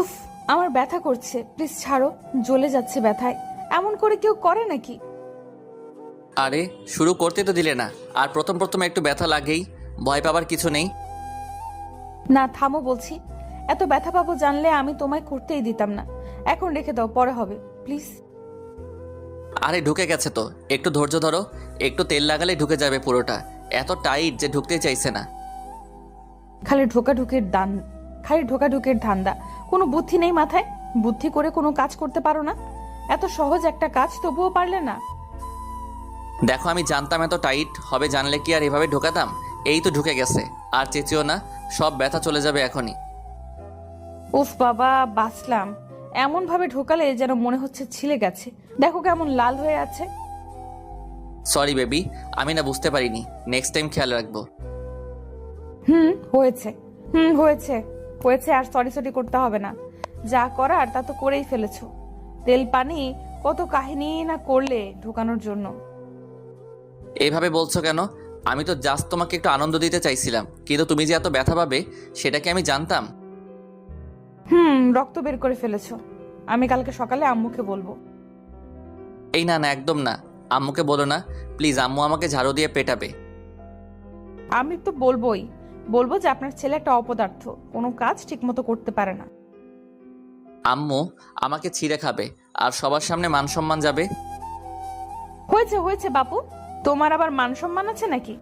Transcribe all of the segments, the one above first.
উফ, আমার ব্যথা করছে, প্লিজ ছাড়ো। জ্বলে যাচ্ছে ব্যথায়। এমন করে কেউ করে নাকি? আরে শুরু করতে তো দিলে না, আর প্রথম প্রথম একটু ব্যথা লাগেই, ভয় পাবার কিছু নেই। না থামো বলছি। এত ব্যথা পাবো জানলে আমি তোমায় করতেই দিতাম না। এখন রেখে দাও, পরে হবে প্লিজ। আরে ঢুকে গেছে তো, একটু ধৈর্য ধরো। একটু তেল লাগালেই ঢুকে যাবে পুরোটা। এত টাইট যে ঢুকতে চাইছে না। খালি ঢোকাঢুকির ধান্দা। কোনো বুদ্ধি নেই মাথায়? বুদ্ধি করে কোনো কাজ করতে পারো না? এত সহজ একটা কাজ তবুও পারলে না? দেখো আমি জানতাম এত টাইট হবে, জানলে কি আর এভাবে ঢোকাতাম? এই তো ঢুকে গেছে। আর চেঁচিও না, সব ব্যথা চলে যাবে এখনই। উফ বাবা, বাঁচলাম। এমন ভাবে ঢোকালে যেন মনে হচ্ছে ছিলে গেছে। দেখো কেমন লাল হয়ে আছে। সরি বেবি, আমি না বুঝতে পারিনি। নেক্সট টাইম খেয়াল রাখবো। হয়েছে। হয়েছে। হয়েছে, আর সরি সরি করতে হবে না। যা করার তা তো করেই ফেলেছো। তেল পানি কত কাহিনী না করলে ঢোকানোর জন্য। এইভাবে বলছো কেন? আমি তো জাস্ট তোমাকে একটু আনন্দ দিতে চাইছিলাম, কিন্তু তুমি যে এত ব্যথা পাবে সেটা কি আমি জানতাম? রক্ত বের করে ফেলেছো। আমি কালকে সকালে আম্মুকে বলবো। এই না না, একদম না। আম্মুকে বলো না প্লিজ, আম্মু আমাকে ঝাড়ু দিয়ে পেটাবে। আমি তো বলবোই। বলবো যে আপনার ছেলে একটা অপদার্থ, কোনো কাজ ঠিকমতো করতে পারে না। আম্মু আমাকে ছিঁড়ে খাবে, আর সবার সামনে মান সম্মান যাবে। হয়েছে হয়েছে বাপু, তোমার আবার মান সম্মান আছে নাকি?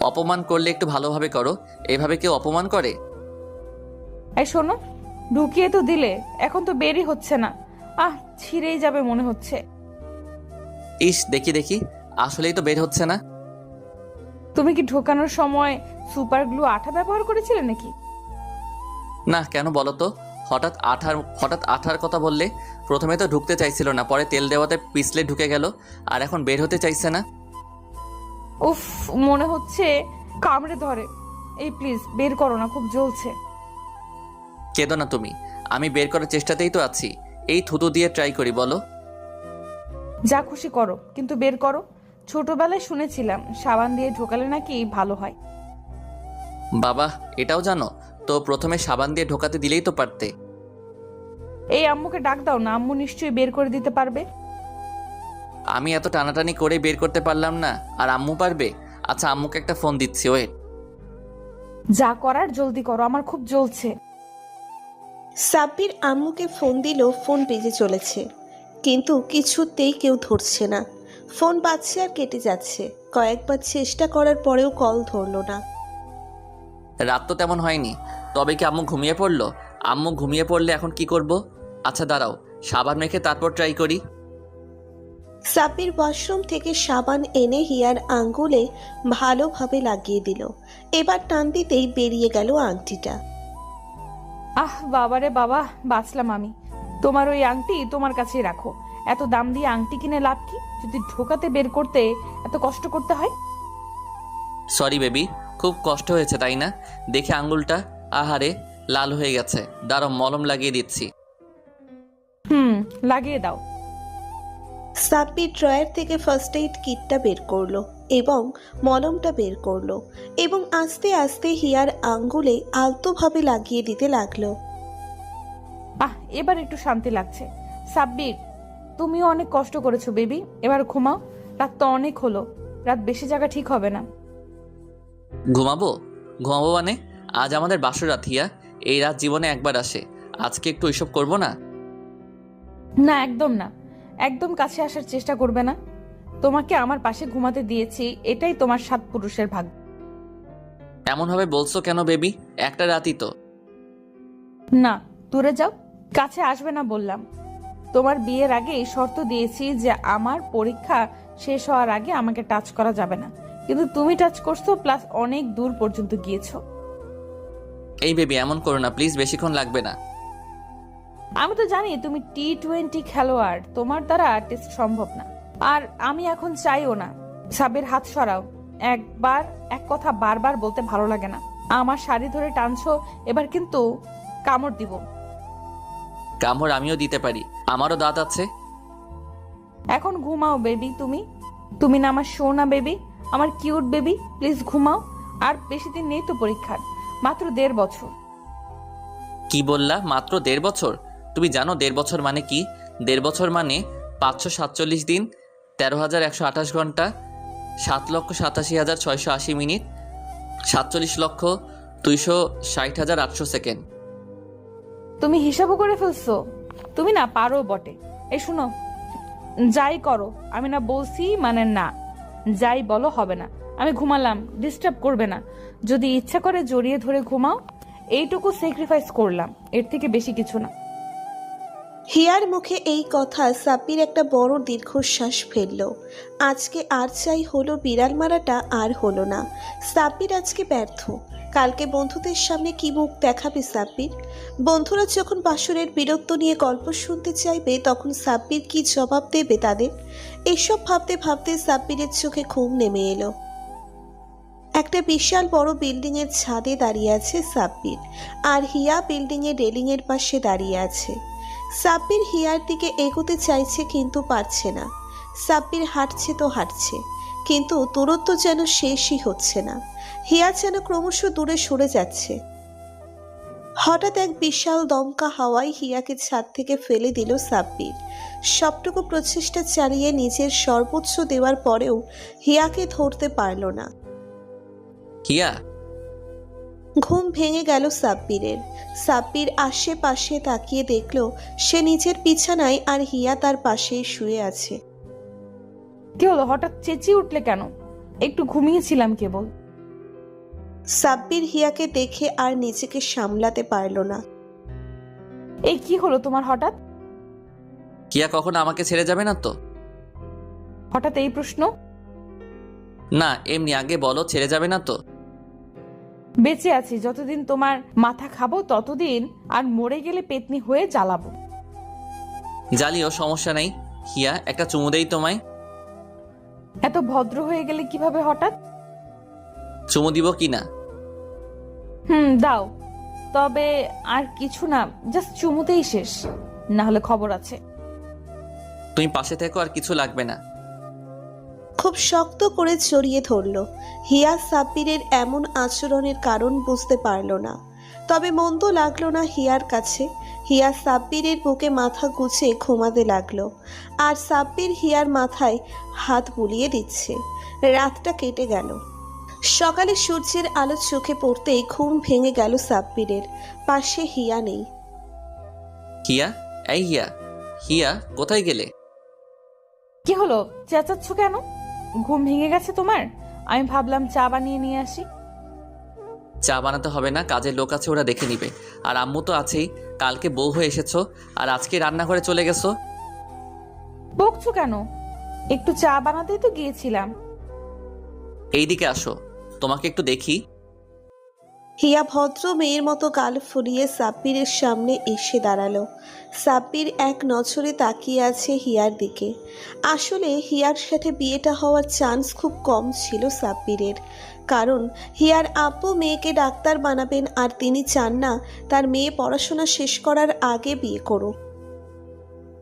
অপমান করলে একটু ভালোভাবে করো, এভাবে কেউ অপমান করে? এই শোনো, ঢুকিয়ে তো দিলে, এখন তো বেরই হচ্ছে না। ছিঁড়েই যাবে মনে হচ্ছে। ইস, দেখি দেখি, আসলেই তো বের হচ্ছে না। তুমি কি ঢোকানোর সময় সুপার গ্লু আঠা ব্যবহার করেছিলে নাকি? না, কেন বলো তো? হঠাৎ আঠার কথা বললে। প্রথমে তো ঢুকতে চাইছিল না, পরে তেল দেওয়াতে পিছলে ঢুকে গেল, আর এখন বের হতে চাইছে না। উফ, মনে হচ্ছে কামড়ে ধরে। এই প্লিজ বের করো না, খুব জ্বলছে। কেঁদো না তুমি, আমি বের করার চেষ্টাতেই তো আছি। এই থুতু দিয়ে ট্রাই করি, বলো। যা খুশি করো, কিন্তু বের করো। ছোটবেলায় শুনেছিলাম সাবান দিয়ে ঢোকালে নাকি ভালো হয়। বাবা, এটাও জানো? তো প্রথমে সাবান দিয়ে ঢোকাতে দিলেই তো পারতে। এই আম্মুকে ডাক দাও না, আম্মু নিশ্চয়ই বের করে দিতে পারবে। আমি এত টানাটানি করে বের করতে পারলাম না, আর আম্মু পারবে? আচ্ছা, আম্মুকে একটা ফোন দিচ্ছি, ওয়েট। যা করার জলদি করো, আমার খুব জ্বলছে। সাব্বির আম্মুকে ফোন দিল, ফোন বেজে চলেছে, কিন্তু কিছুতেই কেউ ধরছে না। ফোন বাজছে আর কেটে যাচ্ছে। কয়েকবার চেষ্টা করার পরেও কল ধরলো না। রাত তো তেমন হয়নি, তবে কি আম্মু ঘুমিয়ে পড়লো? আম্মু ঘুমিয়ে পড়লে এখন কি করব? আচ্ছা দাঁড়াও, সাবান মেখে তারপর ট্রাই করি। সাব্বির ওয়াশরুম থেকে সাবান এনে হিয়ার আঙ্গুলে ভালোভাবে লাগিয়ে দিল। এবার টান দিতেই বেরিয়ে গেল আংটিটা। বাবারে বাবা, বাঁচলাম আমি। তোমার ওই আংটি তোমার কাছেই রাখো। এত দাম দিয়ে আংটি কিনে লাভ কি, যদি ঢোকাতে বের করতে এত কষ্ট করতে হয়? সরি বেবি, খুব কষ্ট হয়েছে তাই না? দেখে আঙ্গুলটা, আহারে, লাল হয়ে গেছে। দাঁড়াও, মলম লাগিয়ে দিচ্ছি। লাগিয়ে দাও। সাব্বির ড্রয়ার থেকে ফার্স্ট এইড কিটটা বের করলো এবং মলমটা বের করলো এবং আস্তে আস্তে হিয়ার আঙ্গুলে আলতোভাবে লাগিয়ে দিতে লাগলো। এবার একটু শান্তি লাগছে। সাব্বির, তুমিও অনেক কষ্ট করেছো বেবি, এবার ঘুমাও। রাত তো অনেক হলো, রাত বেশি জায়গা ঠিক হবে না। ঘুমাবো? ঘুমাবো মানে? আজ আমাদের বাসরাত হিয়া। এই রাত জীবনে একবার আসে, আজকে একটু ওইসব করবো না? না একদম না, একদম কাছে আসার চেষ্টা করবে না। তোমাকে আমার পাশে ঘুমাতে দিয়েছি, এটাই তোমার সাত পুরুষের ভাগ্য। এমনভাবে বলছো কেন বেবি? একটা রাতই তো। না, দূরে যাও, কাছে আসবে না বললাম। তোমার বিয়ের আগে শর্ত দিয়েছি যে আমার পরীক্ষা শেষ হওয়ার আগে আমাকে টাচ করা যাবে না, কিন্তু তুমি টাচ করছো, প্লাস অনেক দূর পর্যন্ত গিয়েছো। এই বেবি এমন করো না প্লিজ, বেশিক্ষণ লাগবে না। আমি তো জানি তুমি T20 খেলোয়াড়, তোমার দ্বারা টেস্ট সম্ভব না। আর আমি এখন চাইও না। সাবের হাত সরাও। একবার এক কথা বারবার বলতে ভালো লাগে না। আমার শাড়ি ধরে টানছো, এবার কিন্তু কামড় দিব। কামড় আমিও দিতে পারি, আমারও দাঁত আছে। এখন ঘুমাও বেবি। তুমি তুমি না আমার সোনা বেবি, আমার কিউট বেবি, প্লিজ ঘুমাও। আর বেশি দিন নেই তো পরীক্ষার, মাত্র 1.5 বছর। কি বললা? মাত্র 1.5 বছর? তুমি জানো 1.5 বছর মানে কি? 1.5 বছর মানে 547 দিন, 13,128 ঘন্টা, 7,87,680 মিনিট, 47,260,800 সেকেন্ড। তুমি হিসাবও করে ফেলছো? তুমি না পারো বটে। এই শুনো, যাই করো, আমি না বলছি মানে না। যাই বলো হবে না। আমি ঘুমালাম, ডিস্টার্ব করবে না। যদি ইচ্ছা করে জড়িয়ে ধরে ঘুমাও, এইটুকু স্যাক্রিফাইস করলাম, এর থেকে বেশি কিছু না। হিয়ার মুখে এই কথা সাব্বির একটা বড় দীর্ঘশ্বাস ফেলল। আজকে আর চাই হলো বিড়াল মারাটা আর হলো না। সাব্বির আজকে ব্যর্থ। কালকে বন্ধুদের সামনে কি মুখ দেখাবে সাব্বির? বন্ধুরা যখন বাসরের বীরত্ব নিয়ে গল্প শুনতে চাইবে তখন সাব্বির কি জবাব দেবে তাদের? এসব ভাবতে ভাবতে সাব্বিরের চোখে ঘুম নেমে এলো। একটা বিশাল বড় বিল্ডিং এর ছাদে দাঁড়িয়ে আছে সাব্বির, আর হিয়া বিল্ডিং এর রেলিং এর পাশে দাঁড়িয়ে আছে। সাব্বির হিয়ার দিকে এগোতে চাইছে কিন্তু পারছে না। সাব্বির হাঁটছে তো হাঁটছে, কিন্তু দূরত্ব যেন শেষই হচ্ছে না। হিয়া যেন ক্রমশ দূরে সরে যাচ্ছে। হঠাৎ এক বিশাল দমকা হাওয়ায় হিয়াকে ছাদ থেকে ফেলে দিল সাব্বির। সবটুকু প্রচেষ্টা চালিয়ে নিজের সর্বোচ্চ দেওয়ার পরেও হিয়াকে ধরতে পারল না। হিয়া, ঘুম ভেঙে গেল সাব্বিরের। সাব্বির আশেপাশে তাকিয়ে দেখল সে নিজের বিছানায় আর হিয়া তার পাশেই শুয়ে আছে। কি হলো, হঠাৎ চেঁচিয়ে উঠলে কেন? একটু ঘুমিয়েছিলাম কেবল। সাব্বির হিয়াকে দেখে আর নিজেকে সামলাতে পারল না। এই কি হলো তোমার হঠাৎ? হিয়া কখনো আমাকে ছেড়ে যাবে না তো? হঠাৎ এই প্রশ্ন? না, এমনি আগে বলো, ছেড়ে যাবে না তো? বেঁচে আছি যতদিন তোমার মাথা খাবো ততদিন, আর মরে গেলে পেতনি হয়ে জ্বালাবো। জ্বালিও, সমস্যা নেই। হিয়া, একটা চুমু দেই তোমায়? এত ভদ্র হয়ে গেলে কিভাবে হঠাৎ? চুমু দিব কি না? দাও। তবে আর কিছু না, জাস্ট চুমুতেই শেষ, না হলে খবর আছে। তুমি পাশে থেকো, আর কিছু লাগবে না। খুব শক্ত করে জড়িয়ে ধরল। হিয়া সাব্বিরের এমন আচরণের কারণ বুঝতে পারল না, তবে মন্দ লাগলো না হিয়ার কাছে। হিয়া সাব্বিরের বুকে মাথা গুছে ঘুমাতে লাগলো, আর সাব্বির হিয়ার মাথায় হাত বুলিয়ে দিচ্ছে। রাতটা কেটে গেল। সকালে সূর্যের আলো চোখে পড়তেই ঘুম ভেঙে গেল সাব্বিরের। পাশে হিয়া নেই। হিয়া, এই হিয়া, হিয়া কোথায় গেলে? কি হলো, চেঁচাচ্ছ কেন? ঘুম ভেঙে গেছে তোমার? আমি ভাবলাম চা বানিয়ে নিয়ে আসি। চা বানাতে হবে না, কাজের লোক আছে, ওরা দেখে নিবে। আর আম্মু তো আছেই, কালকে বউ হয়ে এসেছো, আর আজকে রান্নাঘরে চলে গেছো। বকছো কেন? একটু চা বানাতেই তো গিয়েছিলাম। এইদিকে আসো, তোমাকে একটু দেখি। হিয়া ভদ্র মেয়ের মতো গাল ফুলিয়ে সাব্বিরের সামনে এসে দাঁড়ালো। সাব্বির এক নজরে তাকিয়ে আছে হিয়ার দিকে। আসলে হিয়ার সাথে বিয়েটা হওয়ার চান্স খুব কম ছিল সাব্বিরের, কারণ হিয়ার আব্বু মেয়েকে ডাক্তার বানাবেন, আর তিনি চান না তার মেয়ে পড়াশোনা শেষ করার আগে বিয়ে করুক।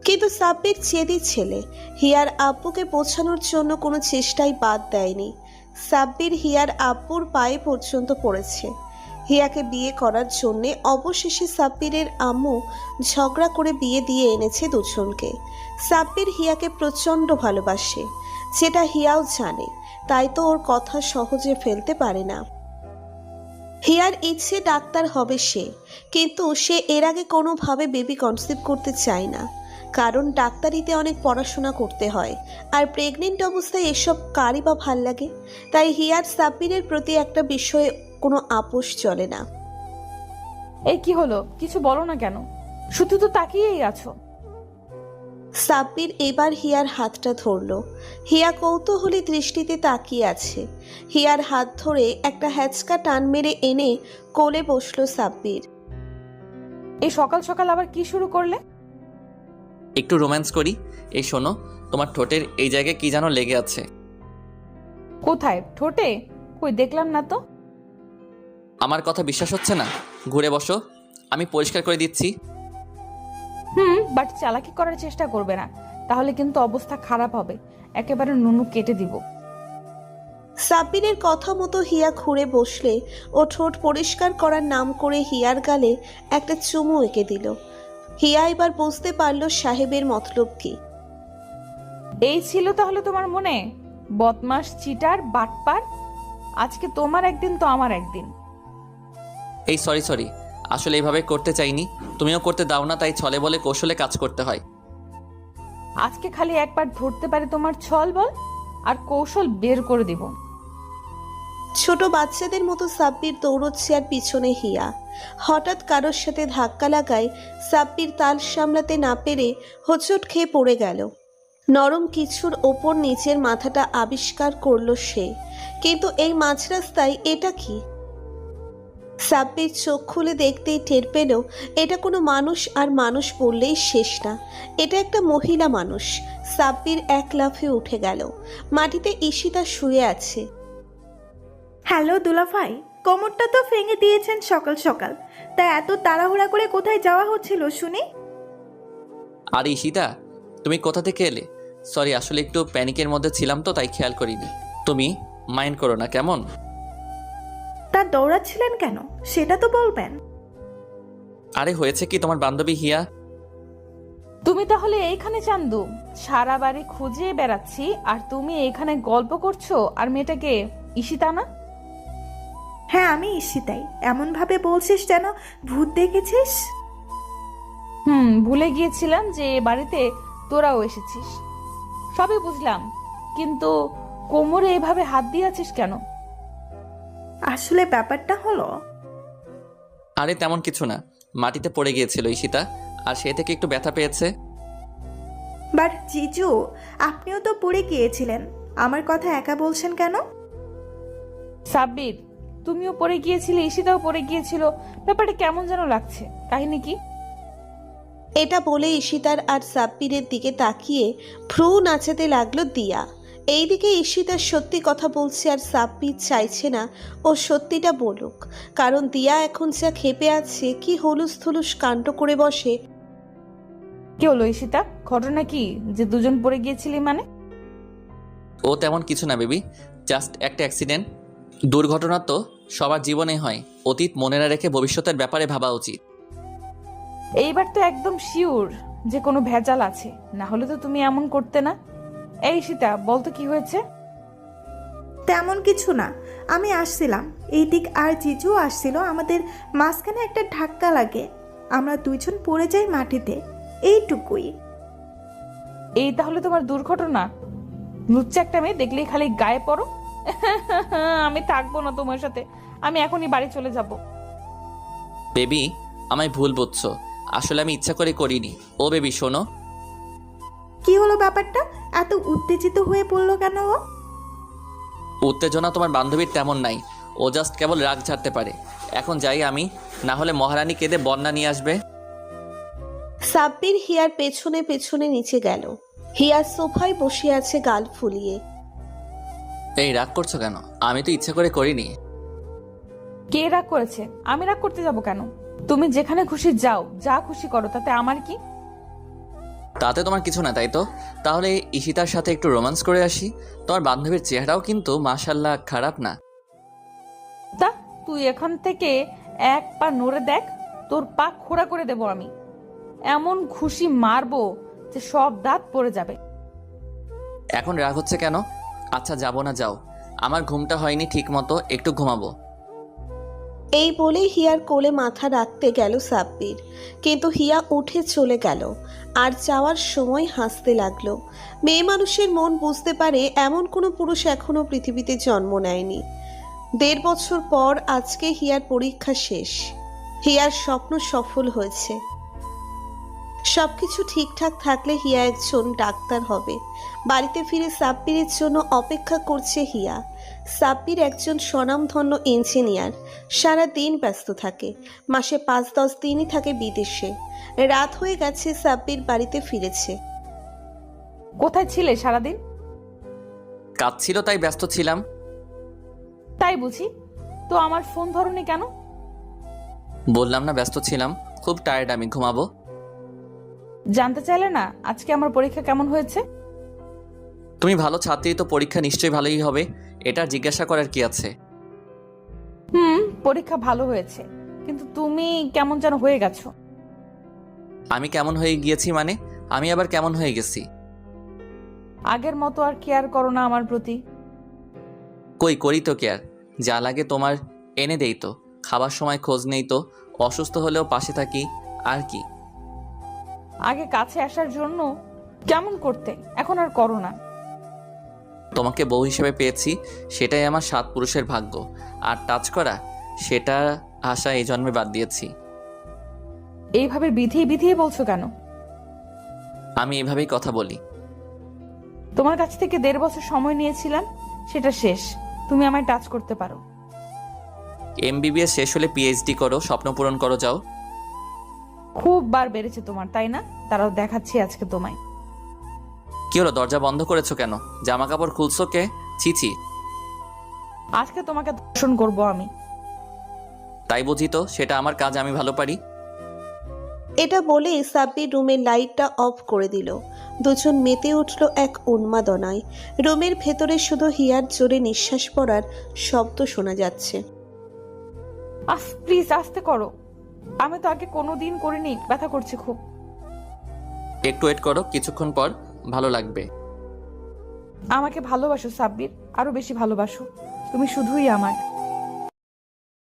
কিন্তু সাব্বির জেদি ছেলে, হিয়ার আব্বুকে বোঝানোর জন্য কোনো চেষ্টাই বাদ দেয়নি। সাব্বির হিয়ার আব্বুর পায়ে পর্যন্ত পড়েছে হিয়াকে বিয়ে করার জন্যে। অবশেষে সাব্বিরের আম্মু ঝগড়া করে বিয়ে দিয়ে এনেছে দুজনকে। সাব্বির হিয়াকে প্রচণ্ড ভালোবাসে, যেটা হিয়াও জানে, তাই তো ওর কথা সহজে ফেলতে পারে না। হিয়ার ইচ্ছে ডাক্তার হবে সে, কিন্তু সে এর আগে কোনোভাবে বেবি কনসিভ করতে চায় না, কারণ ডাক্তারিতে অনেক পড়াশোনা করতে হয়, আর প্রেগনেন্ট অবস্থায় এসব কারই বা ভাল লাগে। তাই হিয়ার সাব্বিরের প্রতি একটা বিষয়ে কোনো আপোষ চলে না। এই কি হলো, কিছু বলো না কেন? শুধু তো তাকিয়েই আছো। সাব্বির এবার হিয়ার হাতটা ধরল। হিয়া কৌতূহলী দৃষ্টিতে তাকিয়ে আছে। হিয়ার হাত ধরে একটা হ্যাচকা টান মেরে এনে কোলে বসলো সাব্বির। এই সকাল সকাল আবার কি শুরু করলে? একটু রোম্যান্স করি। এই শোনো, তোমার ঠোঁটের এই জায়গায় কি যেন লেগে আছে। কোথায়? ঠোঁটে? কই দেখলাম না তো। আমার কথা বিশ্বাস হচ্ছে না? ঘুরে বসো, আমি পরিষ্কার করে দিচ্ছি। বাট চালাকি করার চেষ্টা করবে না, তাহলে কিন্তু অবস্থা খারাপ হবে। একেবারে নুনু কেটে দিব। সাব্বিরের কথা মতো হিয়া ঘুরে বসলে ও ঠোঁট পরিষ্কার করার নাম করে হিয়ার গালে একটা চুমু এঁকে দিল। হিয়া এবার বুঝতে পারল সাহেবের মতলব কি। এই ছিল তাহলে তোমার মনে? বদমাস, চিটার, বাটপার। আজকে তোমার একদিন তো আমার একদিন। এই সরি, আসলে এইভাবে করতে চাইনি, তুমিও করতে দাও না, তাই ছলে বলে কৌশলে কাজ করতে হয়। আজকে খালি একবার ধরতে পারে তোমার ছল বল, আর কৌশল বের করে দিব। ছোট বাচ্চাদের মতো সাব্বির দৌড়চ্ছে আর পিছনে হিয়া। হঠাৎ কারোর সাথে ধাক্কা লাগায় সাব্বির তাল সামলাতে না পেরে হোঁচট খেয়ে পড়ে গেল। নরম কিছুর ওপর নিচের মাথাটা আবিষ্কার করলো সে, কিন্তু এই মাঝ রাস্তায় এটা কি? সাব্বির চোখ খুলে দেখতেই টের পেল এটা কোনো মানুষ, আর মানুষ বললেই শেষ না, এটা একটা মহিলা মানুষ। সাব্বির এক লাফে উঠে গেল। মাটিতে ঈশিতা শুয়ে আছে। হ্যালো দুলাভাই, কোমরটা তো ভেঙে দিয়েছেন সকাল সকাল, তা এত তাড়াহুড়া করে কোথায় যাওয়া হচ্ছিল শুনি? আর ঈশিতা, তুমি কোথা থেকে এলে? সরি, আসলে একটু প্যানিকের মধ্যে ছিলাম তো তাই খেয়াল করিনি। তুমি মাইন্ড করো না কেমন? তা দৌড়াচ্ছিলেন কেন সেটা তো বলবেন। আরে হয়েছে কি, তোমার বান্ধবী হিয়া। তুমি তাহলে এইখানে চান্দু? সারা বাড়ি খুঁজে বেড়াচ্ছি আর তুমি এইখানে গল্প করছো। আর মেয়েটাকে ঈশিতা না? হ্যাঁ আমি ঈশিতাই। এমন ভাবে বলছিস যেন ভূত দেখেছিস। ভুলে গিয়েছিলাম যে এ বাড়িতে তোরাও এসেছিস। সবই বুঝলাম, কিন্তু কোমরে এভাবে হাত দিয়ে আছিস কেন? আসলে ব্যাপারটা হলো, আরে তেমন কিছু না, মাটিতে পড়ে গিয়েছিল ঈশিতা, আর সে থেকে একটু ব্যথা পেয়েছে। বাট জিজু, আপনিও তো পড়ে গিয়েছিলেন, আমার কথা একা বলছেন কেন? সাব্বির, তুমিও পড়ে গিয়েছিলে, ঈশিতাও পড়ে গিয়েছিল, ব্যাপারটা কেমন যেন লাগছে। কাহিনী কি? এটা বলে ঈশিতার আর সাব্বিরের দিকে তাকিয়ে ভ্রু নাচাতে লাগলো দিয়া। এইদিকে ঈশিতার সত্যি কথা বলছে আর সাব্বির চাইছে না ও সত্যিটা বলুক, কারণ দিয়া এখন যা ক্ষেপে আছে, কি হলুস থুলুস কাণ্ড করে বসে। কি হলো ঈশিতা? ঘটনা কি যে দুজন পড়ে গিয়েছিলি মানে? ও তেমন কিছু না বেবি, জাস্ট একটা অ্যাক্সিডেন্ট। দুর্ঘটনা তো সবার জীবনে হয়, অতীত মনে না রেখে ভবিষ্যতের ব্যাপারে ভাবা উচিত। এইবার তো একদম শিওর যে কোনো ভেজাল আছে, না হলে তো তুমি এমন করতে না। এই ঈশিতা, বলতো কি হয়েছে? তেমন কিছু না, আমি আসছিলাম এই দিক আর জিজু আসছিল, আমাদের মাঝখানে একটা ধাক্কা লাগে, আমরা দুইজন পড়ে যাই মাটিতে, এইটুকুই। এই তাহলে তোমার দুর্ঘটনা? লুচ্চা একটা মেয়ে দেখলেই খালি গায়ে পড়ো। আমি থাকবো না তোমার সাথে, আমি এখনই বাড়ি চলে যাব। বেবি, আমায় ভুল বুঝছো, আসলে আমি ইচ্ছা করে করিনি। ও বেবি শোনো। কি হলো ব্যাপারটা? এত উত্তেজিত হয়ে পড়লো কেন ও? উত্তেজনা তোমার বান্ধবীর তেমন নাই, ও জাস্ট কেবল রাগ ঝাড়তে পারে। এখন যাই আমি, না হলে মহারানী কেঁদে বন্যা নিয়ে আসবে। সাব্বির হিয়ার পেছনে পেছনে নিচে গেল। হিয়ার সোফায় বসে আছে গাল ফুলিয়ে। এই রাগ করছো কেন? আমি তো ইচ্ছা করে করিনি। কে রাগ করেছে? আমি রাগ করতে যাব কেন? তুমি যেখানে খুশি যাও, যা খুশি করো, তাতে আমার কি? তাতে তোমার কিছু না তাই তো? তাহলে ঈশিতার সাথে একটু রোমান্স করে আসি। তোমার বান্ধবীর চেহারাও কিন্তু মাশাল্লাহ খারাপ না। তা তুই এখান থেকে এক পা নড়ে দেখ, তোর পা খোড়া করে দেব আমি। এমন খুশি মারবো যে সব দাঁত পড়ে যাবে। এখন রাগ হচ্ছে কেন? আচ্ছা যাবো না, যাও। আমার ঘুমটা হয়নি ঠিক মতো, একটু ঘুমাবো। এই বলেই হিয়ার কোলে মাথা রাখতে গেল সাব্বির, কিন্তু হিয়া উঠে চলে গেল আর যাওয়ার সময় হাসতে লাগলো। মেয়ে মানুষের মন বুঝতে পারে এমন কোনো পুরুষ এখনো পৃথিবীতে জন্ম নেয়নি। 1.5 বছর পর আজকে হিয়ার পরীক্ষা শেষ। হিয়ার স্বপ্ন সফল হয়েছে। সবকিছু ঠিকঠাক থাকলে হিয়া একজন ডাক্তার হবে। বাড়িতে ফিরে সাব্বিরের জন্য অপেক্ষা করছে হিয়া। সাব্বির একজন স্বনামধন্য ইঞ্জিনিয়ার, সারা দিন ব্যস্ত থাকে, মাসে 5-10 দিনই থাকে বিদেশে। রাত হয়ে গেছে, সাব্বির বাড়িতে ফিরেছে। কোথায় ছিলে সারাদিন? কাজ ছিল তাই ব্যস্ত ছিলাম। তাই বুঝি? তো আমার ফোন ধরনি কেন? বললাম না ব্যস্ত ছিলাম, খুব টায়ার্ড, আমি ঘুমাবো। জানতে চাইলে না আজকে আমার পরীক্ষা কেমন হয়েছে? তুমি ভালো ছাত্রী, তো পরীক্ষা নিশ্চয়ই ভালোই হবে, এটা আর জিজ্ঞাসা করার কি আছে? পরীক্ষা ভালো হয়েছে, কিন্তু তুমি কেমন যেন হয়ে গেছো। আমি কেমন হয়ে গিয়েছি মানে? আমি আবার কেমন হয়ে গেছি? আগের মতো আর কেয়ার করো না আমার প্রতি। কই করি তো কেয়ার, যা লাগে তোমার এনে দেই তো, খাবার সময় খোঁজ নেই তো, অসুস্থ হলেও পাশে থাকি, আর কি? আগে কাছে আসার জন্য কেমন করতে, এখন আর করো না। তোমাকে বউ হিসেবে পেয়েছি, সেটাই আমার 7 পুরুষের ভাগ্য, আর টাচ করা সেটা আশা এই জন্মে বাদ দিয়েছি। এইভাবে বিধিয়ে বিধিয়ে বলছো কেন? আমি এভাবেই কথা বলি। তোমার কাছ থেকে 1.5 বছর সময় নিয়েছিলাম, সেটা শেষ। তুমি আমায় টাচ করতে পারো। MBBS শেষ হলে PhD করো, স্বপ্ন পূরণ করো, যাও। খুব বার বেড়েছে তোমার, তাই না? তারাও দেখাচ্ছি আজকে তোমায়। কি হলো, দরজা বন্ধ করেছো কেন? জামা কাপড় খুলছো কে? ছিছি। আজকে তোমাকে দর্শন করব আমি। তাই বুঝি তো, সেটা আমার কাজ, আমি ভালো পারি। এটা বলে সাব্বির রুমের লাইটটা অফ করে দিল। দুজন মেতে উঠল এক উন্মাদনায়। রুমের ভেতরে শুধু হিয়ার জোরে নিঃশ্বাস পড়ার শব্দ শোনা যাচ্ছে। প্লিজ আস্তে করো, আমি তো আগে কোনোদিন করিনি, ব্যথা করছে খুব। একটু ওয়েট করো, কিছুক্ষণ পর ভালো লাগবে। আমাকে ভালোবাসো সাব্বির, আরো বেশি ভালোবাসো। তুমি শুধুই আমার।